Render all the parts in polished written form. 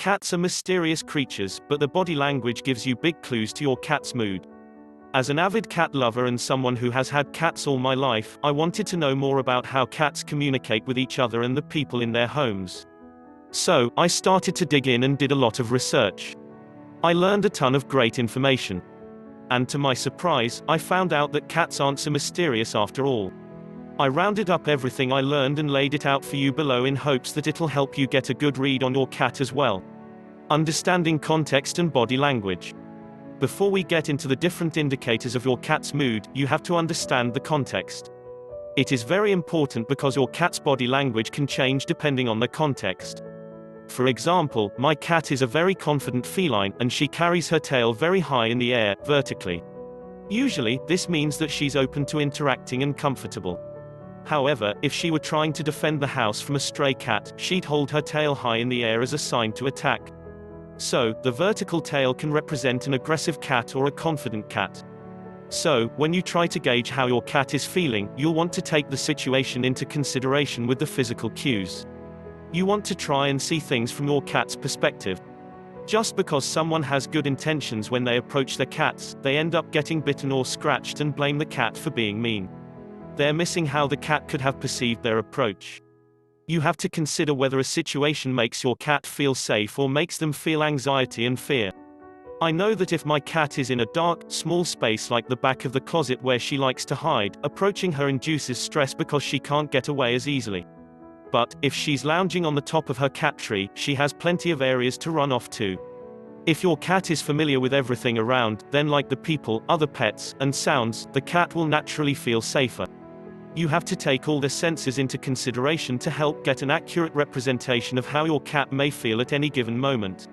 Cats are mysterious creatures, but their body language gives you big clues to your cat's mood. As an avid cat lover and someone who has had cats all my life, I wanted to know more about how cats communicate with each other and the people in their homes. So, I started to dig in and did a lot of research. I learned a ton of great information. And to my surprise, I found out that cats aren't so mysterious after all. I rounded up everything I learned and laid it out for you below in hopes that it'll help you get a good read on your cat as well. Understanding context and body language. Before we get into the different indicators of your cat's mood, you have to understand the context. It is very important because your cat's body language can change depending on the context. For example, my cat is a very confident feline, and she carries her tail very high in the air, vertically. Usually, this means that she's open to interacting and comfortable. However, if she were trying to defend the house from a stray cat, she'd hold her tail high in the air as a sign to attack. So, the vertical tail can represent an aggressive cat or a confident cat. So, when you try to gauge how your cat is feeling, you'll want to take the situation into consideration with the physical cues. You want to try and see things from your cat's perspective. Just because someone has good intentions when they approach their cats, they end up getting bitten or scratched and blame the cat for being mean. They're missing how the cat could have perceived their approach. You have to consider whether a situation makes your cat feel safe or makes them feel anxiety and fear. I know that if my cat is in a dark, small space like the back of the closet where she likes to hide, approaching her induces stress because she can't get away as easily. But, if she's lounging on the top of her cat tree, she has plenty of areas to run off to. If your cat is familiar with everything around, then like the people, other pets, and sounds, the cat will naturally feel safer. You have to take all the senses into consideration to help get an accurate representation of how your cat may feel at any given moment.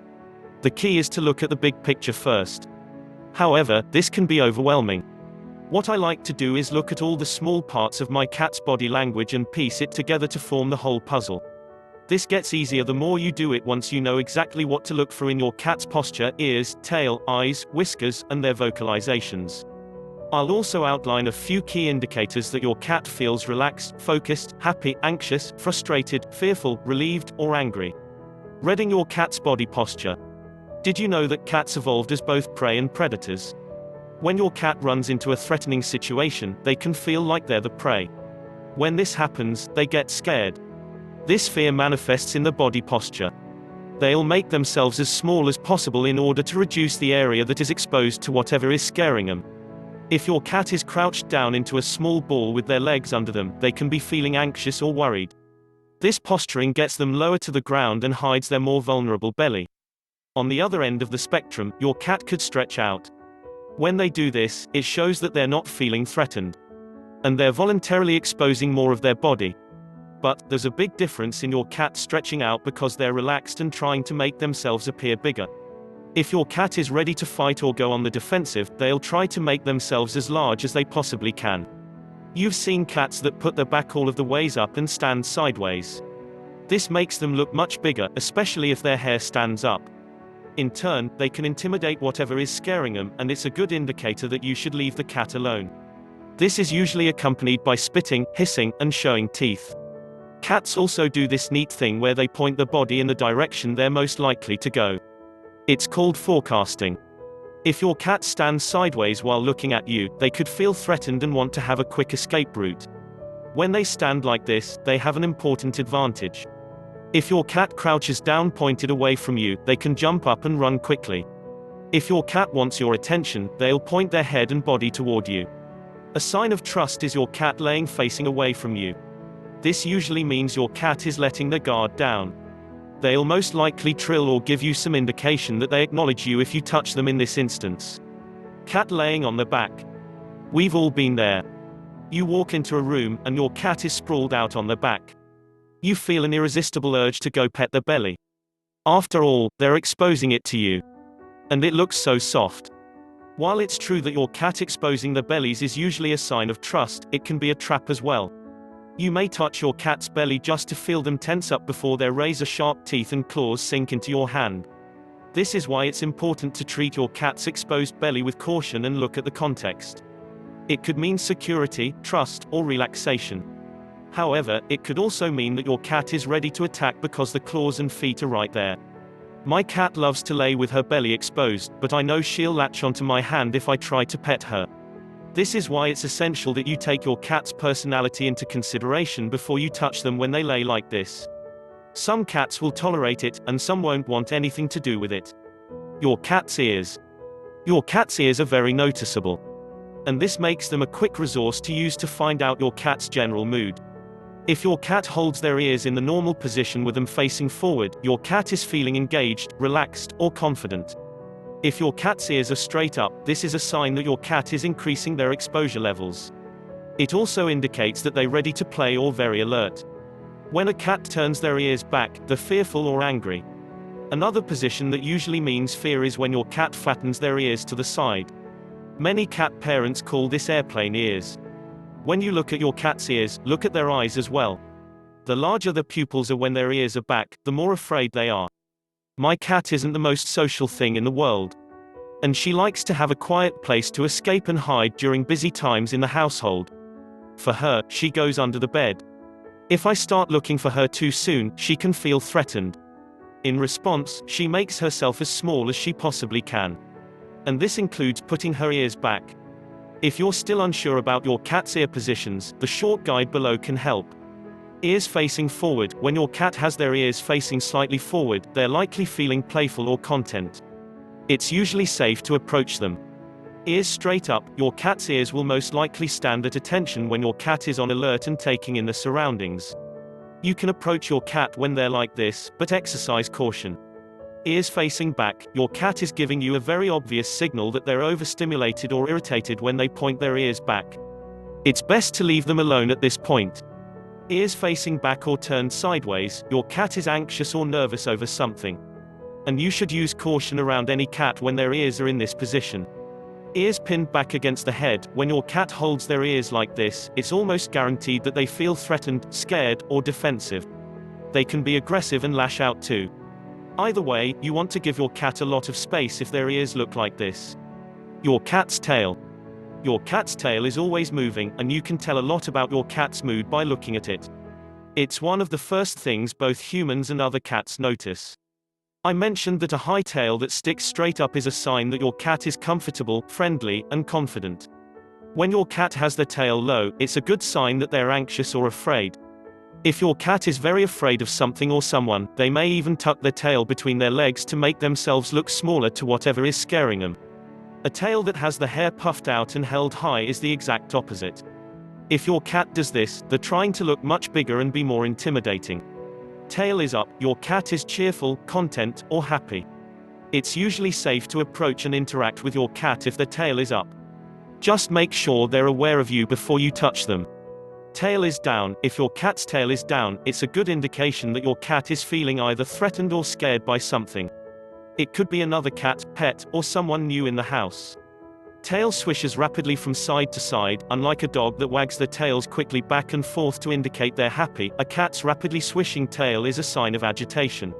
The key is to look at the big picture first. However, this can be overwhelming. What I like to do is look at all the small parts of my cat's body language and piece it together to form the whole puzzle. This gets easier the more you do it once you know exactly what to look for in your cat's posture, ears, tail, eyes, whiskers, and their vocalizations. I'll also outline a few key indicators that your cat feels relaxed, focused, happy, anxious, frustrated, fearful, relieved, or angry. Reading your cat's body posture. Did you know that cats evolved as both prey and predators? When your cat runs into a threatening situation, they can feel like they're the prey. When this happens, they get scared. This fear manifests in the body posture. They'll make themselves as small as possible in order to reduce the area that is exposed to whatever is scaring them. If your cat is crouched down into a small ball with their legs under them, they can be feeling anxious or worried. This posturing gets them lower to the ground and hides their more vulnerable belly. On the other end of the spectrum, your cat could stretch out. When they do this, it shows that they're not feeling threatened. And they're voluntarily exposing more of their body. But, there's a big difference in your cat stretching out because they're relaxed and trying to make themselves appear bigger. If your cat is ready to fight or go on the defensive, they'll try to make themselves as large as they possibly can. You've seen cats that put their back all of the ways up and stand sideways. This makes them look much bigger, especially if their hair stands up. In turn, they can intimidate whatever is scaring them, and it's a good indicator that you should leave the cat alone. This is usually accompanied by spitting, hissing, and showing teeth. Cats also do this neat thing where they point their body in the direction they're most likely to go. It's called forecasting. If your cat stands sideways while looking at you, they could feel threatened and want to have a quick escape route. When they stand like this, they have an important advantage. If your cat crouches down pointed away from you, they can jump up and run quickly. If your cat wants your attention, they'll point their head and body toward you. A sign of trust is your cat laying facing away from you. This usually means your cat is letting their guard down. They'll most likely trill or give you some indication that they acknowledge you if you touch them in this instance. Cat laying on their back. We've all been there. You walk into a room, and your cat is sprawled out on their back. You feel an irresistible urge to go pet their belly. After all, they're exposing it to you. And it looks so soft. While it's true that your cat exposing their bellies is usually a sign of trust, it can be a trap as well. You may touch your cat's belly just to feel them tense up before their razor-sharp teeth and claws sink into your hand. This is why it's important to treat your cat's exposed belly with caution and look at the context. It could mean security, trust, or relaxation. However, it could also mean that your cat is ready to attack because the claws and feet are right there. My cat loves to lay with her belly exposed, but I know she'll latch onto my hand if I try to pet her. This is why it's essential that you take your cat's personality into consideration before you touch them when they lay like this. Some cats will tolerate it, and some won't want anything to do with it. Your cat's ears. Your cat's ears are very noticeable. And this makes them a quick resource to use to find out your cat's general mood. If your cat holds their ears in the normal position with them facing forward, your cat is feeling engaged, relaxed, or confident. If your cat's ears are straight up, this is a sign that your cat is increasing their exposure levels. It also indicates that they're ready to play or very alert. When a cat turns their ears back, they're fearful or angry. Another position that usually means fear is when your cat flattens their ears to the side. Many cat parents call this airplane ears. When you look at your cat's ears, look at their eyes as well. The larger the pupils are when their ears are back, the more afraid they are. My cat isn't the most social thing in the world. And she likes to have a quiet place to escape and hide during busy times in the household. For her, she goes under the bed. If I start looking for her too soon, she can feel threatened. In response, she makes herself as small as she possibly can. And this includes putting her ears back. If you're still unsure about your cat's ear positions, the short guide below can help. Ears facing forward. When your cat has their ears facing slightly forward, they're likely feeling playful or content. It's usually safe to approach them. Ears straight up. Your cat's ears will most likely stand at attention when your cat is on alert and taking in the surroundings. You can approach your cat when they're like this, but exercise caution. Ears facing back. Your cat is giving you a very obvious signal that they're overstimulated or irritated when they point their ears back. It's best to leave them alone at this point. Ears facing back or turned sideways. Your cat is anxious or nervous over something. And you should use caution around any cat when their ears are in this position. Ears pinned back against the head. When your cat holds their ears like this, it's almost guaranteed that they feel threatened, scared, or defensive. They can be aggressive and lash out too. Either way, you want to give your cat a lot of space if their ears look like this. Your cat's tail. Your cat's tail is always moving, and you can tell a lot about your cat's mood by looking at it. It's one of the first things both humans and other cats notice. I mentioned that a high tail that sticks straight up is a sign that your cat is comfortable, friendly, and confident. When your cat has their tail low, it's a good sign that they're anxious or afraid. If your cat is very afraid of something or someone, they may even tuck their tail between their legs to make themselves look smaller to whatever is scaring them. A tail that has the hair puffed out and held high is the exact opposite. If your cat does this, they're trying to look much bigger and be more intimidating. Tail is up. Your cat is cheerful, content, or happy. It's usually safe to approach and interact with your cat if their tail is up. Just make sure they're aware of you before you touch them. Tail is down. If your cat's tail is down, it's a good indication that your cat is feeling either threatened or scared by something. It could be another cat, pet, or someone new in the house. Tail swishes rapidly from side to side. Unlike a dog that wags their tails quickly back and forth to indicate they're happy, a cat's rapidly swishing tail is a sign of agitation.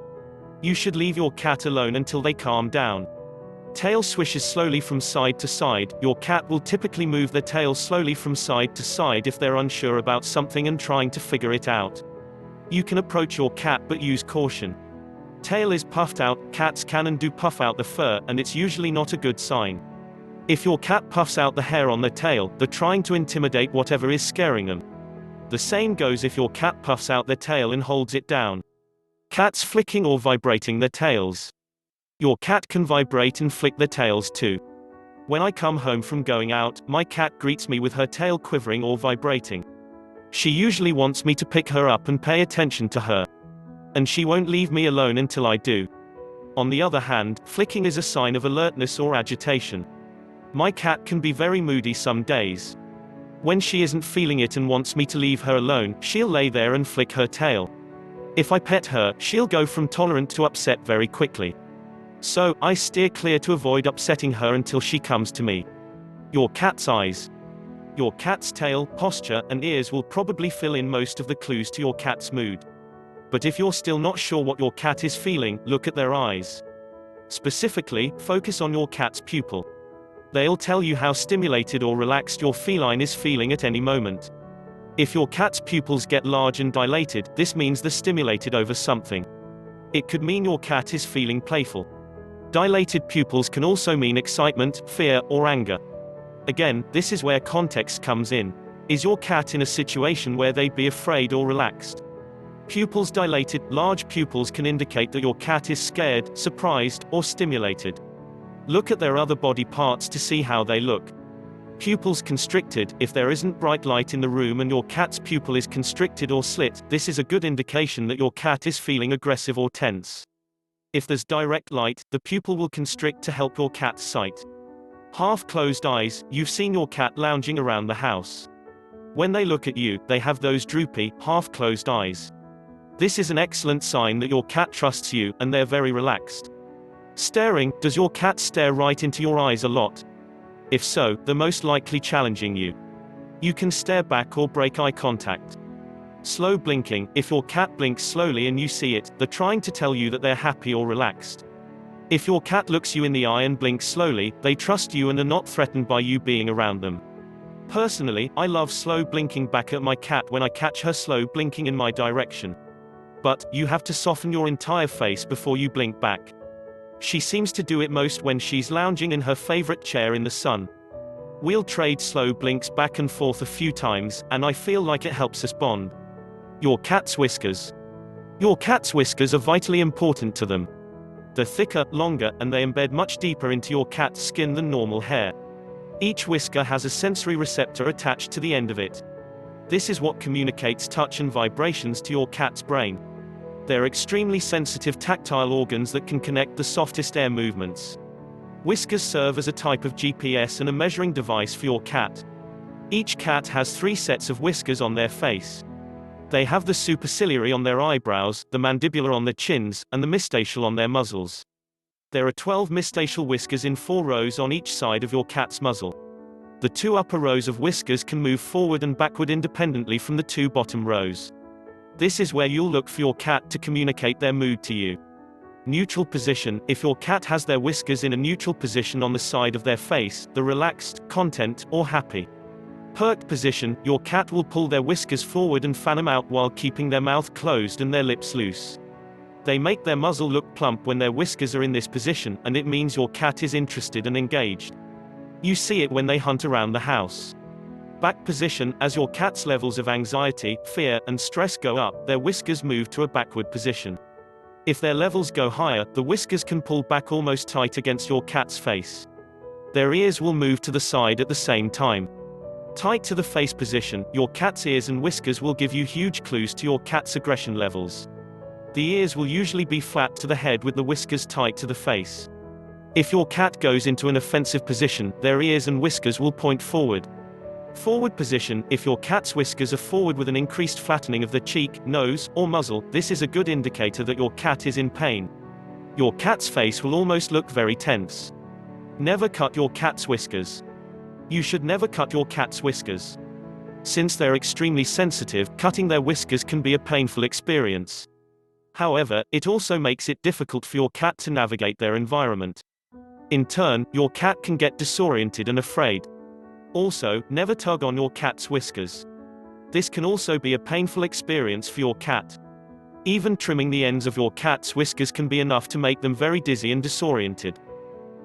You should leave your cat alone until they calm down. Tail swishes slowly from side to side. Your cat will typically move their tail slowly from side to side if they're unsure about something and trying to figure it out. You can approach your cat but use caution. Tail is puffed out. Cats can and do puff out the fur, and it's usually not a good sign. If your cat puffs out the hair on their tail, they're trying to intimidate whatever is scaring them. The same goes if your cat puffs out their tail and holds it down. Cats flicking or vibrating their tails. Your cat can vibrate and flick their tails too. When I come home from going out, my cat greets me with her tail quivering or vibrating. She usually wants me to pick her up and pay attention to her. And she won't leave me alone until I do. On the other hand, flicking is a sign of alertness or agitation. My cat can be very moody some days. When she isn't feeling it and wants me to leave her alone, she'll lay there and flick her tail. If I pet her, she'll go from tolerant to upset very quickly. So, I steer clear to avoid upsetting her until she comes to me. Your cat's eyes. Your cat's tail, posture, and ears will probably fill in most of the clues to your cat's mood. But if you're still not sure what your cat is feeling, look at their eyes. Specifically, focus on your cat's pupil. They'll tell you how stimulated or relaxed your feline is feeling at any moment. If your cat's pupils get large and dilated, this means they're stimulated over something. It could mean your cat is feeling playful. Dilated pupils can also mean excitement, fear, or anger. Again, this is where context comes in. Is your cat in a situation where they'd be afraid or relaxed? Pupils dilated, large pupils can indicate that your cat is scared, surprised, or stimulated. Look at their other body parts to see how they look. Pupils constricted, if there isn't bright light in the room and your cat's pupil is constricted or slit, this is a good indication that your cat is feeling aggressive or tense. If there's direct light, the pupil will constrict to help your cat's sight. Half-closed eyes, you've seen your cat lounging around the house. When they look at you, they have those droopy, half-closed eyes. This is an excellent sign that your cat trusts you, and they're very relaxed. Staring, does your cat stare right into your eyes a lot? If so, they're most likely challenging you. You can stare back or break eye contact. Slow blinking, if your cat blinks slowly and you see it, they're trying to tell you that they're happy or relaxed. If your cat looks you in the eye and blinks slowly, they trust you and are not threatened by you being around them. Personally, I love slow blinking back at my cat when I catch her slow blinking in my direction. But, you have to soften your entire face before you blink back. She seems to do it most when she's lounging in her favorite chair in the sun. We'll trade slow blinks back and forth a few times, and I feel like it helps us bond. Your cat's whiskers. Your cat's whiskers are vitally important to them. They're thicker, longer, and they embed much deeper into your cat's skin than normal hair. Each whisker has a sensory receptor attached to the end of it. This is what communicates touch and vibrations to your cat's brain. They're extremely sensitive tactile organs that can connect the softest air movements. Whiskers serve as a type of GPS and a measuring device for your cat. Each cat has 3 sets of whiskers on their face. They have the superciliary on their eyebrows, the mandibular on their chins, and the mystacial on their muzzles. There are 12 mystacial whiskers in 4 rows on each side of your cat's muzzle. The 2 upper rows of whiskers can move forward and backward independently from the 2 bottom rows. This is where you'll look for your cat to communicate their mood to you. Neutral position, if your cat has their whiskers in a neutral position on the side of their face, they're relaxed, content, or happy. Perked position, your cat will pull their whiskers forward and fan them out while keeping their mouth closed and their lips loose. They make their muzzle look plump when their whiskers are in this position, and it means your cat is interested and engaged. You see it when they hunt around the house. Back position, as your cat's levels of anxiety, fear, and stress go up, their whiskers move to a backward position. If their levels go higher, the whiskers can pull back almost tight against your cat's face. Their ears will move to the side at the same time. Tight to the face position, your cat's ears and whiskers will give you huge clues to your cat's aggression levels. The ears will usually be flat to the head with the whiskers tight to the face. If your cat goes into an offensive position, their ears and whiskers will point forward. Forward position, if your cat's whiskers are forward with an increased flattening of the cheek, nose, or muzzle, this is a good indicator that your cat is in pain. Your cat's face will almost look very tense. Never cut your cat's whiskers. You should never cut your cat's whiskers. Since they're extremely sensitive, cutting their whiskers can be a painful experience. However, it also makes it difficult for your cat to navigate their environment. In turn, your cat can get disoriented and afraid. Also, never tug on your cat's whiskers. This can also be a painful experience for your cat. Even trimming the ends of your cat's whiskers can be enough to make them very dizzy and disoriented.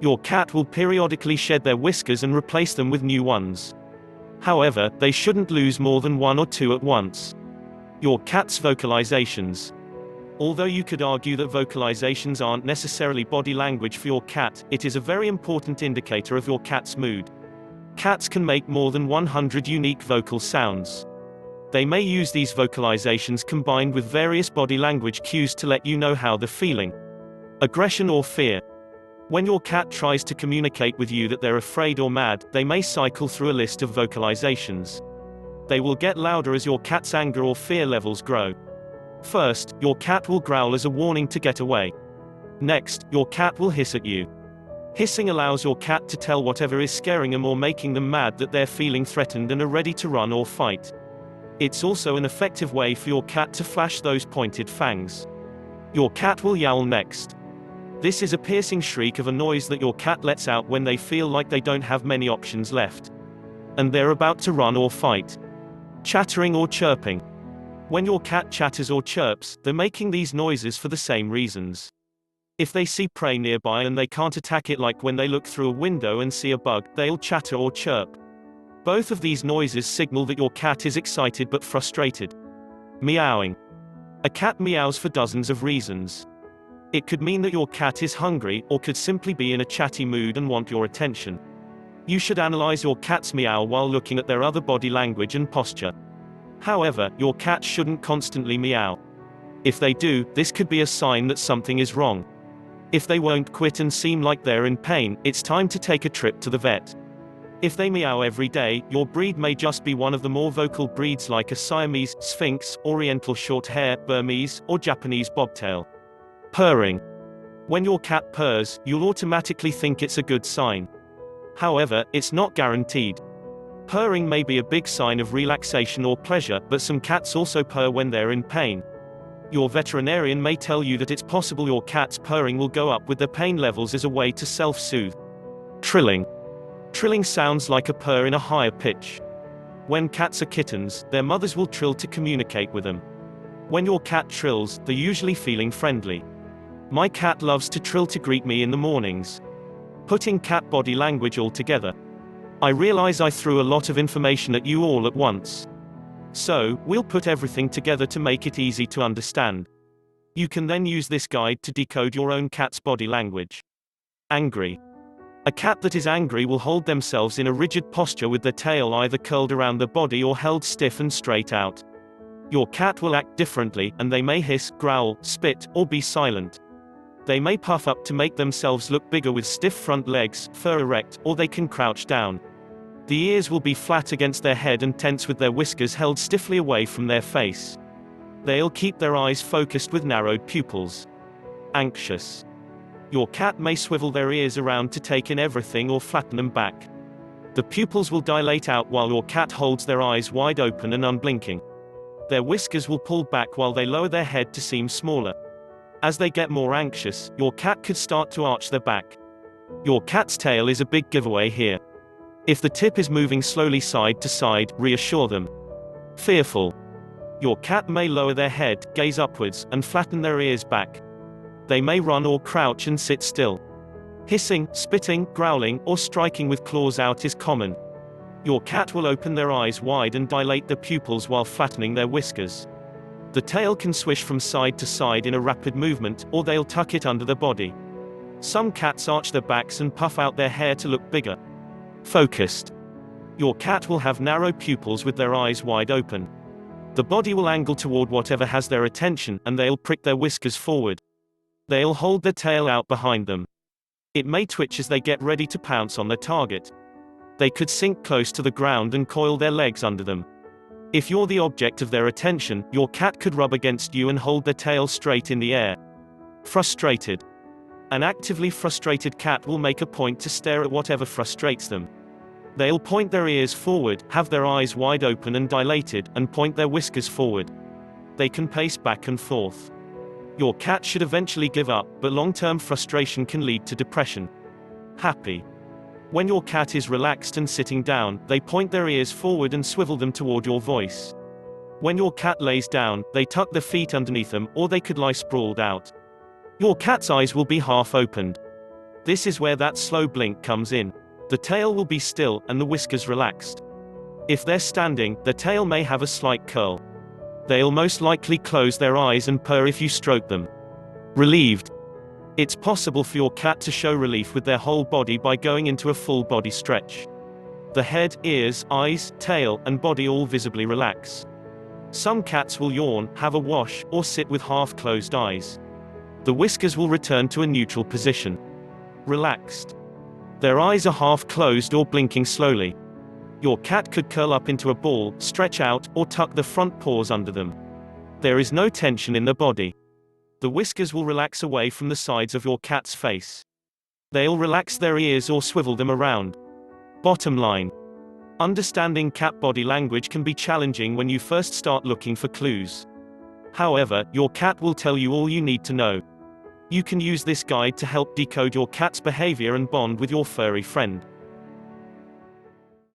Your cat will periodically shed their whiskers and replace them with new ones. However, they shouldn't lose more than 1 or 2 at once. Your cat's vocalizations. Although you could argue that vocalizations aren't necessarily body language for your cat, it is a very important indicator of your cat's mood. Cats can make more than 100 unique vocal sounds. They may use these vocalizations combined with various body language cues to let you know how they're feeling. Aggression or fear. When your cat tries to communicate with you that they're afraid or mad, they may cycle through a list of vocalizations. They will get louder as your cat's anger or fear levels grow. First, your cat will growl as a warning to get away. Next, your cat will hiss at you. Hissing allows your cat to tell whatever is scaring them or making them mad that they're feeling threatened and are ready to run or fight. It's also an effective way for your cat to flash those pointed fangs. Your cat will yowl next. This is a piercing shriek of a noise that your cat lets out when they feel like they don't have many options left. And they're about to run or fight. Chattering or chirping. When your cat chatters or chirps, they're making these noises for the same reasons. If they see prey nearby and they can't attack it, like when they look through a window and see a bug, they'll chatter or chirp. Both of these noises signal that your cat is excited but frustrated. Meowing. A cat meows for dozens of reasons. It could mean that your cat is hungry, or could simply be in a chatty mood and want your attention. You should analyze your cat's meow while looking at their other body language and posture. However, your cat shouldn't constantly meow. If they do, this could be a sign that something is wrong. If they won't quit and seem like they're in pain, it's time to take a trip to the vet. If they meow every day, your breed may just be one of the more vocal breeds like a Siamese, Sphinx, Oriental Shorthair, Burmese, or Japanese Bobtail. Purring. When your cat purrs, you'll automatically think it's a good sign. However, it's not guaranteed. Purring may be a big sign of relaxation or pleasure, but some cats also purr when they're in pain. Your veterinarian may tell you that it's possible your cat's purring will go up with their pain levels as a way to self-soothe. Trilling. Trilling sounds like a purr in a higher pitch. When cats are kittens, their mothers will trill to communicate with them. When your cat trills, they're usually feeling friendly. My cat loves to trill to greet me in the mornings. Putting cat body language all together. I realize I threw a lot of information at you all at once. So, we'll put everything together to make it easy to understand. You can then use this guide to decode your own cat's body language. Angry. A cat that is angry will hold themselves in a rigid posture with their tail either curled around their body or held stiff and straight out. Your cat will act differently, and they may hiss, growl, spit, or be silent. They may puff up to make themselves look bigger with stiff front legs, fur erect, or they can crouch down. The ears will be flat against their head and tense with their whiskers held stiffly away from their face. They'll keep their eyes focused with narrowed pupils. Anxious. Your cat may swivel their ears around to take in everything or flatten them back. The pupils will dilate out while your cat holds their eyes wide open and unblinking. Their whiskers will pull back while they lower their head to seem smaller. As they get more anxious, your cat could start to arch their back. Your cat's tail is a big giveaway here. If the tip is moving slowly side to side, reassure them. Fearful. Your cat may lower their head, gaze upwards, and flatten their ears back. They may run or crouch and sit still. Hissing, spitting, growling, or striking with claws out is common. Your cat will open their eyes wide and dilate their pupils while flattening their whiskers. The tail can swish from side to side in a rapid movement, or they'll tuck it under the body. Some cats arch their backs and puff out their hair to look bigger. Focused. Your cat will have narrow pupils with their eyes wide open. The body will angle toward whatever has their attention, and they'll prick their whiskers forward. They'll hold their tail out behind them. It may twitch as they get ready to pounce on their target. They could sink close to the ground and coil their legs under them. If you're the object of their attention, your cat could rub against you and hold their tail straight in the air. Frustrated. An actively frustrated cat will make a point to stare at whatever frustrates them. They'll point their ears forward, have their eyes wide open and dilated, and point their whiskers forward. They can pace back and forth. Your cat should eventually give up, but long-term frustration can lead to depression. Happy. When your cat is relaxed and sitting down, they point their ears forward and swivel them toward your voice. When your cat lays down, they tuck their feet underneath them, or they could lie sprawled out. Your cat's eyes will be half opened. This is where that slow blink comes in. The tail will be still, and the whiskers relaxed. If they're standing, their tail may have a slight curl. They'll most likely close their eyes and purr if you stroke them. Relieved. It's possible for your cat to show relief with their whole body by going into a full body stretch. The head, ears, eyes, tail, and body all visibly relax. Some cats will yawn, have a wash, or sit with half-closed eyes. The whiskers will return to a neutral position. Relaxed. Their eyes are half-closed or blinking slowly. Your cat could curl up into a ball, stretch out, or tuck the front paws under them. There is no tension in the body. The whiskers will relax away from the sides of your cat's face. They'll relax their ears or swivel them around. Bottom line. Understanding cat body language can be challenging when you first start looking for clues. However, your cat will tell you all you need to know. You can use this guide to help decode your cat's behavior and bond with your furry friend.